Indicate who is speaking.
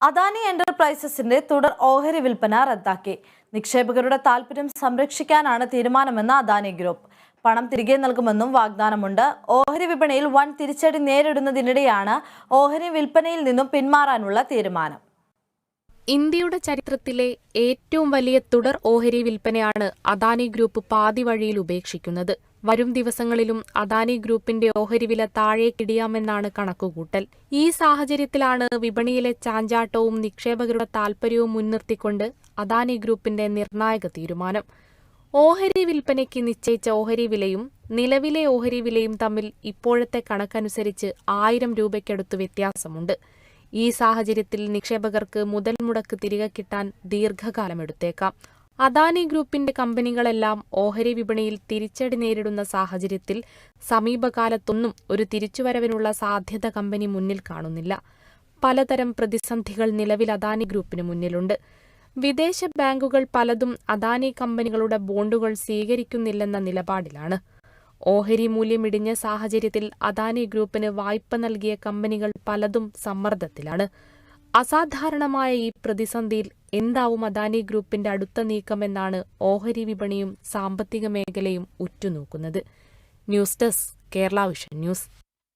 Speaker 1: അദാനി എന്റർപ്രൈസസിന്റെ തുടർ ഓഹരി വിൽപ്പന റദ്ദാക്കി. നിക്ഷേപകരുടെ താൽപര്യം സംരക്ഷിക്കാനാണ് തീരുമാനമെന്ന് അദാനി ഗ്രൂപ്പ്. പണം തിരികെ നൽകുമെന്നും വാഗ്ദാനമുണ്ട്. ഓഹരി വിപണിയിൽ വൻ തിരിച്ചടി നേരിടുന്നതിനിടെയാണ് ഓഹരി വിൽപ്പനയിൽ നിന്നും പിന്മാറാനുള്ള തീരുമാനം.
Speaker 2: ഇന്ത്യയുടെ ചരിത്രത്തിലെ ഏറ്റവും വലിയ തുടർ ഓഹരി വിൽപ്പനയാണ് അദാനി ഗ്രൂപ്പ് പാതി വഴിയിൽ ഉപേക്ഷിക്കുന്നത്. വരും ദിവസങ്ങളിലും അദാനി ഗ്രൂപ്പിന്റെ ഓഹരി വില താഴേക്കിടിയാമെന്നാണ് കണക്കുകൂട്ടൽ. ഈ സാഹചര്യത്തിലാണ് വിപണിയിലെ ചാഞ്ചാട്ടവും നിക്ഷേപകരുടെ താൽപര്യവും മുൻനിർത്തിക്കൊണ്ട് അദാനി ഗ്രൂപ്പിന്റെ നിർണായക തീരുമാനം. ഓഹരി വിൽപ്പനയ്ക്ക് നിശ്ചയിച്ച ഓഹരി വിലയും നിലവിലെ ഓഹരി വിലയും തമ്മിൽ ഇപ്പോഴത്തെ കണക്കനുസരിച്ച് 1000 രൂപയ്ക്കടുത്ത് വ്യത്യാസമുണ്ട്. ഈ സാഹചര്യത്തിൽ നിക്ഷേപകർക്ക് മുതൽ മുടക്ക് തിരികെ കിട്ടാൻ ദീർഘകാലമെടുത്തേക്കാം. അദാനി ഗ്രൂപ്പിന്റെ കമ്പനികളെല്ലാം ഓഹരി വിപണിയിൽ തിരിച്ചടി നേരിടുന്ന സാഹചര്യത്തിൽ സമീപകാലത്തൊന്നും ഒരു തിരിച്ചുവരവിനുള്ള സാധ്യത കമ്പനി മുന്നിൽ കാണുന്നില്ല. പലതരം പ്രതിസന്ധികൾ നിലവിൽ അദാനി ഗ്രൂപ്പിന് മുന്നിലുണ്ട്. വിദേശ ബാങ്കുകൾ പലതും അദാനി കമ്പനികളുടെ ബോണ്ടുകൾ സ്വീകരിക്കുന്നില്ലെന്ന നിലപാടിലാണ്. ഓഹരി മൂല്യം ഇടിഞ്ഞ സാഹചര്യത്തിൽ അദാനി ഗ്രൂപ്പിന് വായ്പ നൽകിയ കമ്പനികൾ പലതും സമ്മർദ്ദത്തിലാണ്. അസാധാരണമായ ഈ പ്രതിസന്ധിയിൽ എന്താവും അദാനി ഗ്രൂപ്പിന്റെ അടുത്ത നീക്കമെന്നാണ് ഓഹരി വിപണിയും സാമ്പത്തിക മേഖലയും ഉറ്റുനോക്കുന്നത്. News desk, Kerala vision news.